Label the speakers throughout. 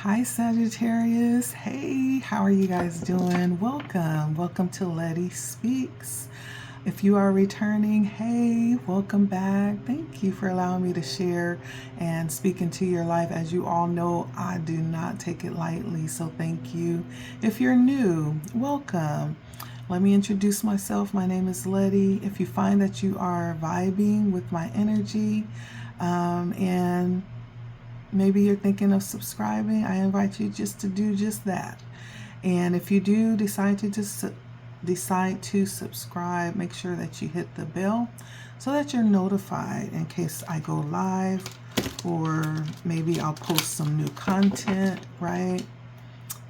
Speaker 1: Hi Sagittarius. Hey, how are you guys doing? Welcome to LettiSpeaks. If you are returning, hey, welcome back. Thank you for allowing me to share and speak into your life. As you all know, I do not take it lightly, so thank you. If you're new, welcome. Let me introduce myself. My name is Letty. If you find that you are vibing with my energy, and maybe you're thinking of subscribing, I invite you just to do just that. And if you do decide to subscribe, make sure that you hit the bell so that you're notified in case I go live, or maybe I'll post some new content, right?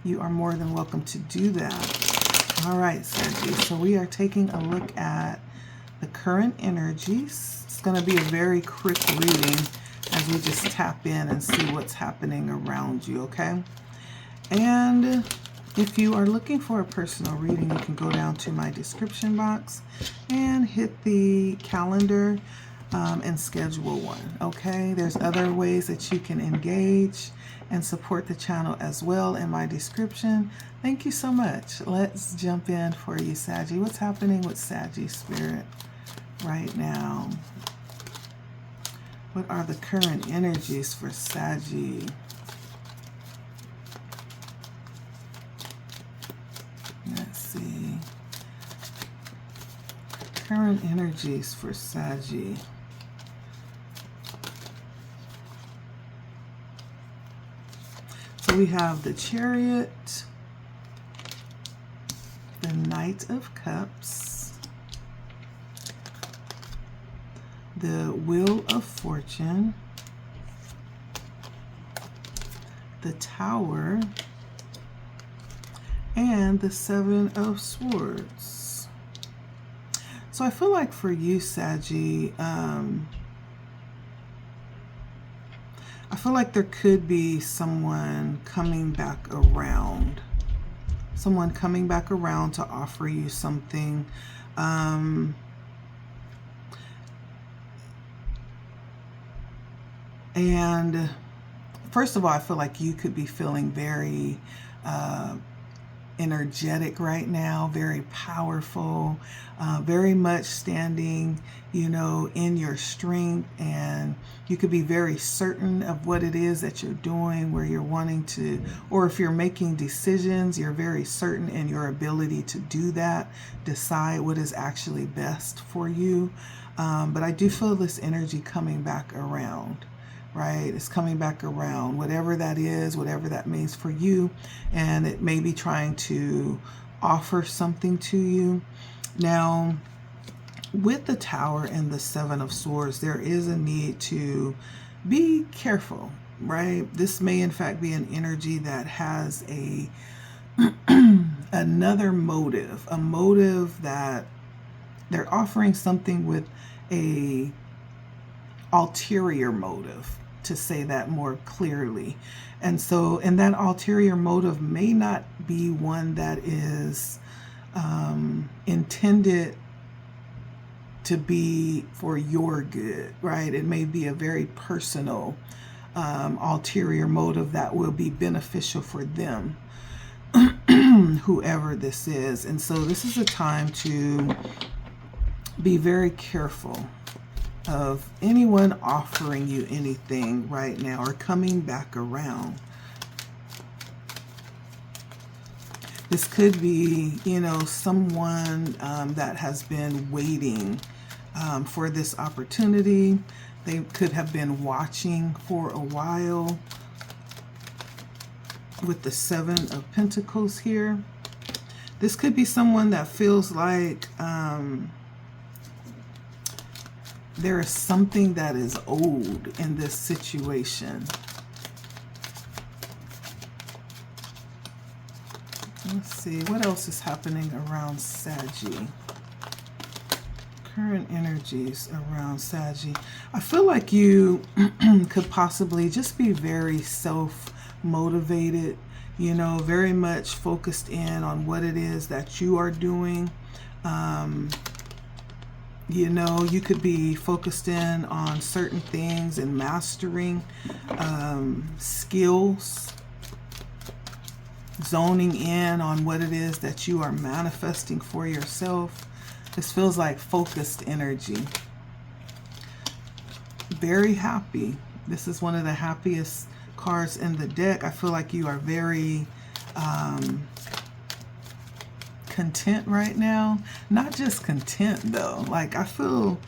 Speaker 1: You are more than welcome to do that. All right, Saggy, so we are taking a look at the current energies. It's going to be a very quick reading as we just tap in and see what's happening around you, okay? And if you are looking for a personal reading, you can go down to my description box and hit the calendar and schedule one, okay? There's other ways that you can engage and support the channel as well in my description. Thank you so much. Let's jump in for you, Saggy. What's happening with Saggy Spirit right now? What are the current energies for Saggy? Let's see. Current energies for Saggy. So we have the Chariot, the Knight of Cups, the Wheel of Fortune, the Tower, and the Seven of Swords. So I feel like for you, Saggy, I feel like there could be someone coming back around. Someone coming back around to offer you something. And first of all, I feel like you could be feeling very energetic right now, very powerful, very much standing, you know, in your strength, and you could be very certain of what it is that you're doing, where you're wanting to, or if you're making decisions, you're very certain in your ability to do that, decide what is actually best for you. But I do feel this energy coming back around. Right? It's coming back around, whatever that is, whatever that means for you. And it may be trying to offer something to you. Now, with the Tower and the Seven of Swords, there is a need to be careful, right? This may in fact be an energy that has a another motive, a motive that they're offering something with a ulterior motive, to say that more clearly. And that ulterior motive may not be one that is intended to be for your good, right? It may be a very personal ulterior motive that will be beneficial for them, whoever this is. And so this is a time to be very careful of anyone offering you anything right now or coming back around. This could be, you know, someone that has been waiting for this opportunity. They could have been watching for a while with the Seven of Pentacles here. This could be someone that feels like there is something that is owed in this situation. Let's see, what else is happening around Saggy? Current energies around Saggy. I feel like you could possibly just be very self-motivated, you know, very much focused in on what it is that you are doing. You know, you could be focused in on certain things and mastering skills zoning in on what it is that you are manifesting for yourself. This feels like focused energy. Very happy. This is one of the happiest cards in the deck. I feel like you are very content right now. Not just content though. Like I feel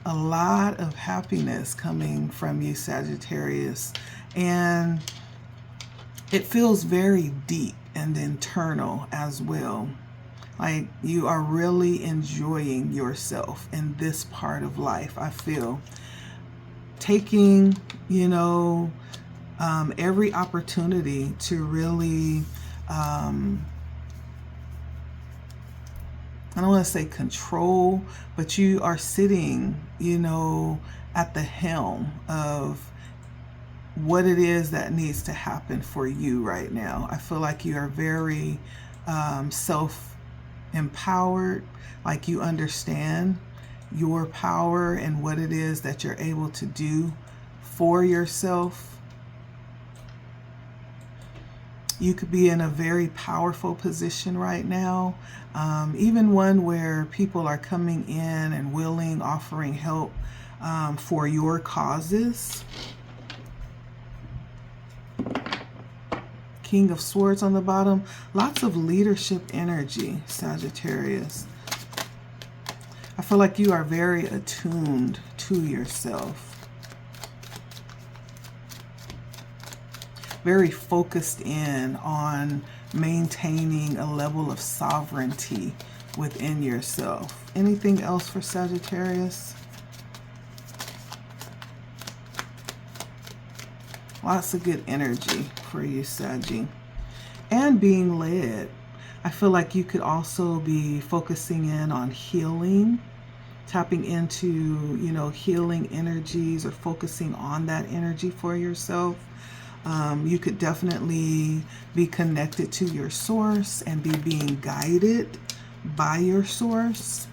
Speaker 1: a lot of happiness coming from you, Sagittarius. And it feels very deep and internal as well. Like you are really enjoying yourself in this part of life, I feel. Taking, you know, every opportunity to really, I don't want to say control, but you are sitting, you know, at the helm of what it is that needs to happen for you right now. I feel like you are very self-empowered, like you understand your power and what it is that you're able to do for yourself. You could be in a very powerful position right now, even one where people are coming in and willing, offering help for your causes. King of Swords on the bottom. Lots of leadership energy, Sagittarius. I feel like you are very attuned to yourself. Very focused in on maintaining a level of sovereignty within yourself. Anything else for Sagittarius? Lots of good energy for you, Saggy. And being led. I feel like you could also be focusing in on healing, tapping into, you know, healing energies or focusing on that energy for yourself. You could definitely be connected to your source and be being guided by your source.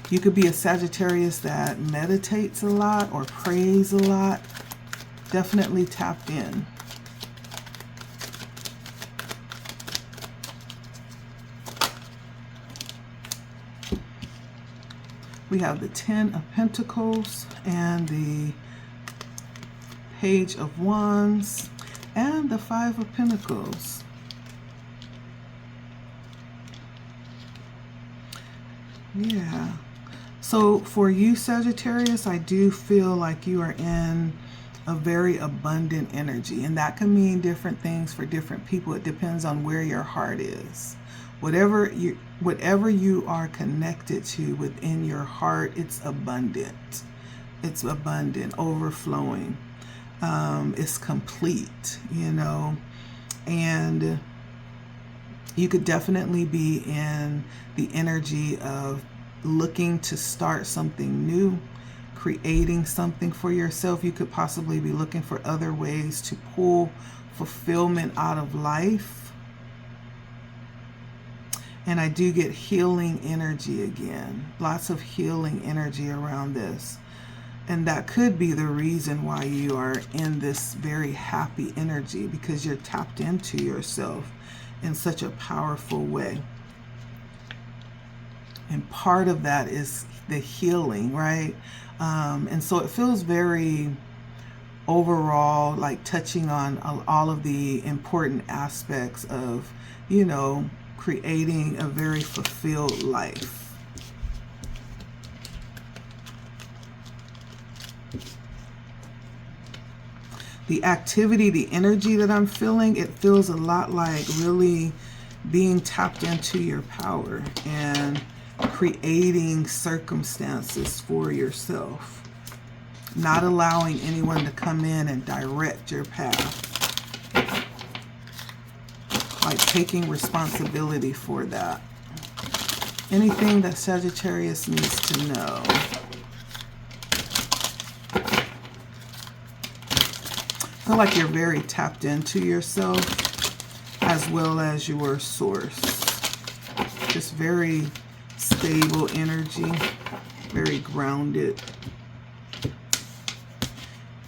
Speaker 1: You could be a Sagittarius that meditates a lot or prays a lot. Definitely tapped in. We have the 10 of Pentacles and the Page of Wands and the 5 of Pentacles. Yeah. So for you, Sagittarius, I do feel like you are in a very abundant energy, and that can mean different things for different people. It depends on where your heart is. Whatever you are connected to within your heart, it's abundant. It's abundant, overflowing. It's complete, you know, and you could definitely be in the energy of looking to start something new, creating something for yourself. You could possibly be looking for other ways to pull fulfillment out of life. And I do get healing energy again. Lots of healing energy around this. And that could be the reason why you are in this very happy energy, because you're tapped into yourself in such a powerful way. And part of that is the healing, right? And so it feels very overall like touching on all of the important aspects of, you know, creating a very fulfilled life. The activity, the energy that I'm feeling, it feels a lot like really being tapped into your power and creating circumstances for yourself. Not allowing anyone to come in and direct your path. Like taking responsibility for that. Anything that Sagittarius needs to know. I feel like you're very tapped into yourself as well as your source. Just very stable energy, very grounded.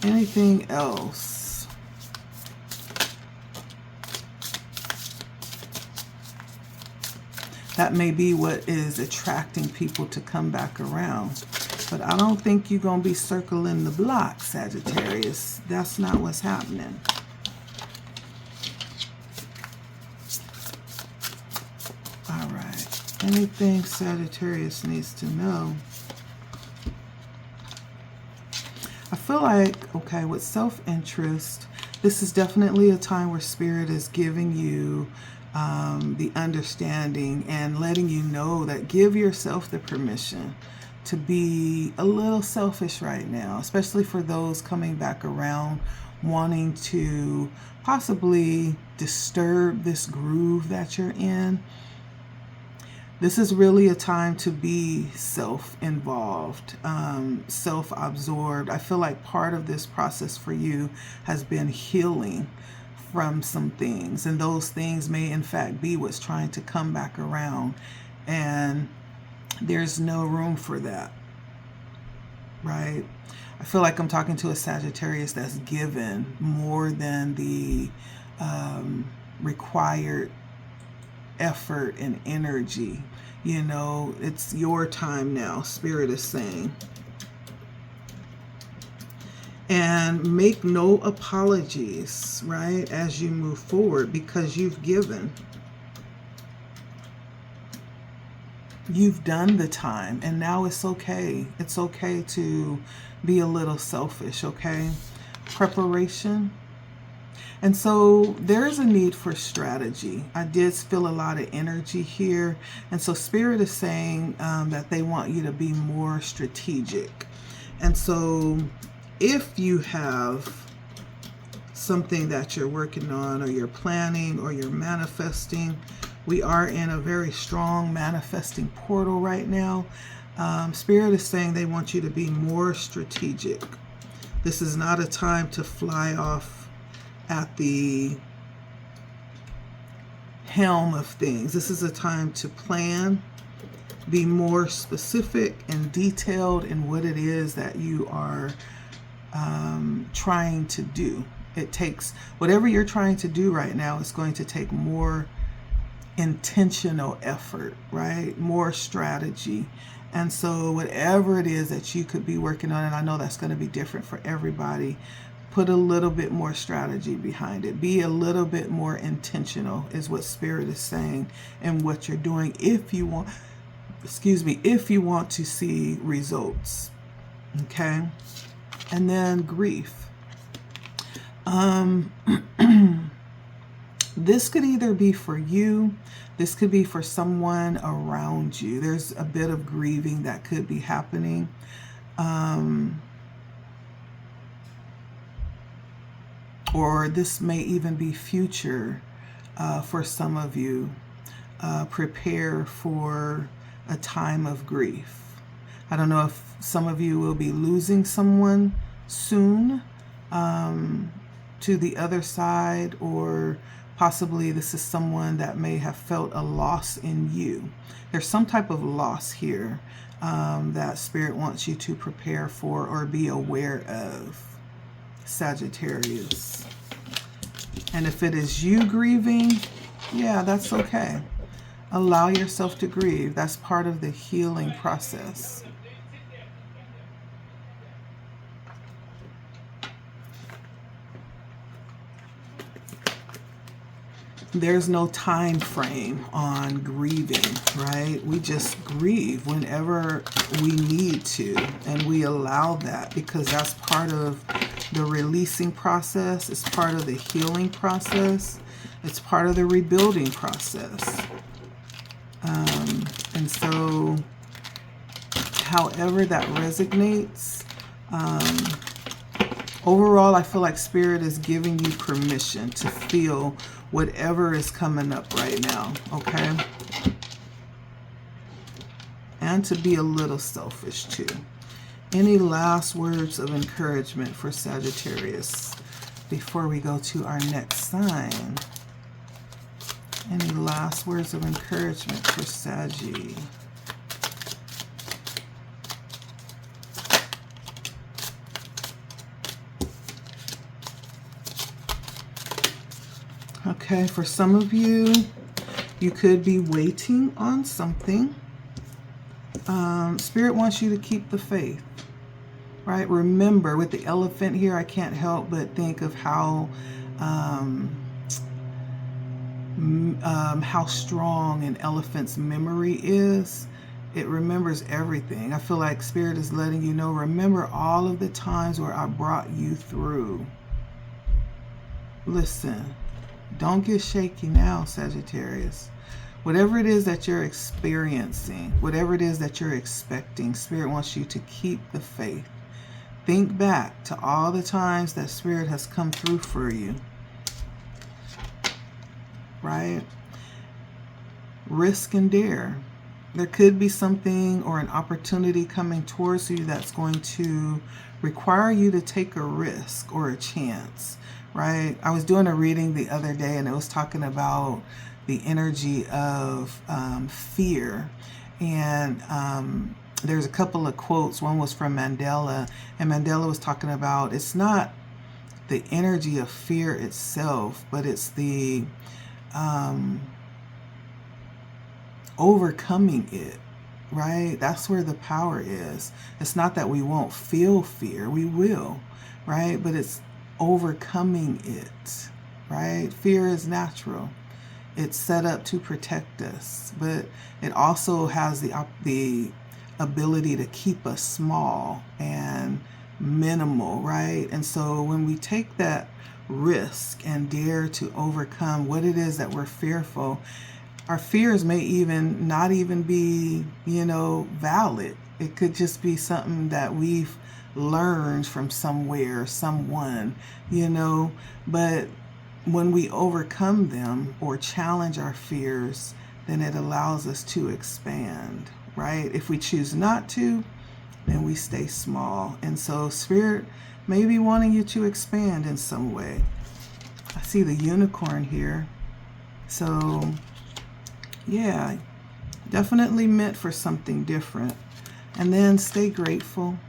Speaker 1: Anything else? That may be what is attracting people to come back around. But I don't think you're going to be circling the block, Sagittarius. That's not what's happening. All right. Anything Sagittarius needs to know? I feel like, okay, with self-interest, this is definitely a time where Spirit is giving you the understanding and letting you know that give yourself the permission to be a little selfish right now, especially for those coming back around, wanting to possibly disturb this groove that you're in. This is really a time to be self-involved, self-absorbed. I feel like part of this process for you has been healing from some things, and those things may in fact be what's trying to come back around, and there's no room for that, right? I feel like I'm talking to a Sagittarius that's given more than the required effort and energy. You know, it's your time now, Spirit is saying. And make no apologies, right, as you move forward, because you've given. You've done the time, and now it's okay. It's okay to be a little selfish, okay? Preparation. And so there's a need for strategy. I did feel a lot of energy here. And so Spirit is saying that they want you to be more strategic. And so if you have something that you're working on, or you're planning, or you're manifesting, we are in a very strong manifesting portal right now. Spirit is saying they want you to be more strategic. This is not a time to fly off at the helm of things. This is a time to plan, be more specific and detailed in what it is that you are trying to do. It takes, whatever you're trying to do right now, is going to take more intentional effort, right? More strategy. And so whatever it is that you could be working on, and I know that's going to be different for everybody, put a little bit more strategy behind it. Be a little bit more intentional is what Spirit is saying, and what you're doing if you want, if you want to see results. Okay? And then grief. This could either be for you, this could be for someone around you. There's a bit of grieving that could be happening. Or this may even be future for some of you. Prepare for a time of grief. I don't know if some of you will be losing someone soon to the other side, or possibly this is someone that may have felt a loss in you. There's some type of loss here that Spirit wants you to prepare for or be aware of, Sagittarius. And if it is you grieving, yeah, that's okay. Allow yourself to grieve. That's part of the healing process. There's no time frame on grieving, right? We just grieve whenever we need to, and we allow that because that's part of the releasing process. It's part of the healing process. It's part of the rebuilding process. And so however that resonates, overall, I feel like Spirit is giving you permission to feel whatever is coming up right now, okay? And to be a little selfish too. Any last words of encouragement for Sagittarius before we go to our next sign? Any last words of encouragement for Saggy? Okay, for some of you, You could be waiting on something. Spirit wants you to keep the faith, right? Remember, with the elephant here, I can't help but think of how strong an elephant's memory is. It remembers everything. I feel like Spirit is letting you know, remember all of the times where I brought you through. Listen, don't get shaky now, Sagittarius. Whatever it is that you're experiencing, whatever it is that you're expecting, Spirit wants you to keep the faith. Think back to all the times that Spirit has come through for you, right? Risk and dare. There could be something or an opportunity coming towards you that's going to require you to take a risk or a chance, right? I was doing a reading the other day and it was talking about the energy of fear. And there's a couple of quotes. One was from Mandela, and Mandela was talking about it's not the energy of fear itself, but it's the overcoming it, right? That's where the power is. It's not that we won't feel fear, we will, right? But it's overcoming it, right? Fear is natural. It's set up to protect us, but it also has the ability to keep us small and minimal, right? And so when we take that risk and dare to overcome what it is that we're fearful, our fears may even not even be, valid. It could just be something that we've learned from somewhere, someone, but when we overcome them or challenge our fears, then it allows us to expand, right? If we choose not to, then we stay small. And so Spirit may be wanting you to expand in some way. I see the unicorn here. So yeah, definitely meant for something different. And then stay grateful,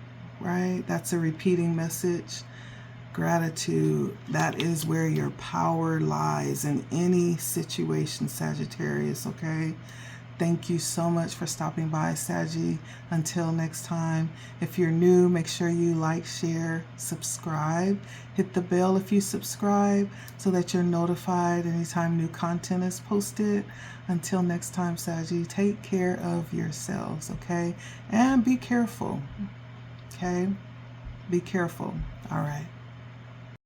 Speaker 1: right? That's a repeating message. Gratitude, that is where your power lies in any situation, Sagittarius, okay? Thank you so much for stopping by, Saggy. Until next time, if you're new, make sure you like, share, subscribe. Hit the bell if you subscribe so that you're notified anytime new content is posted. Until next time, Saggy, take care of yourselves, okay? And be careful, okay? Be careful. All right.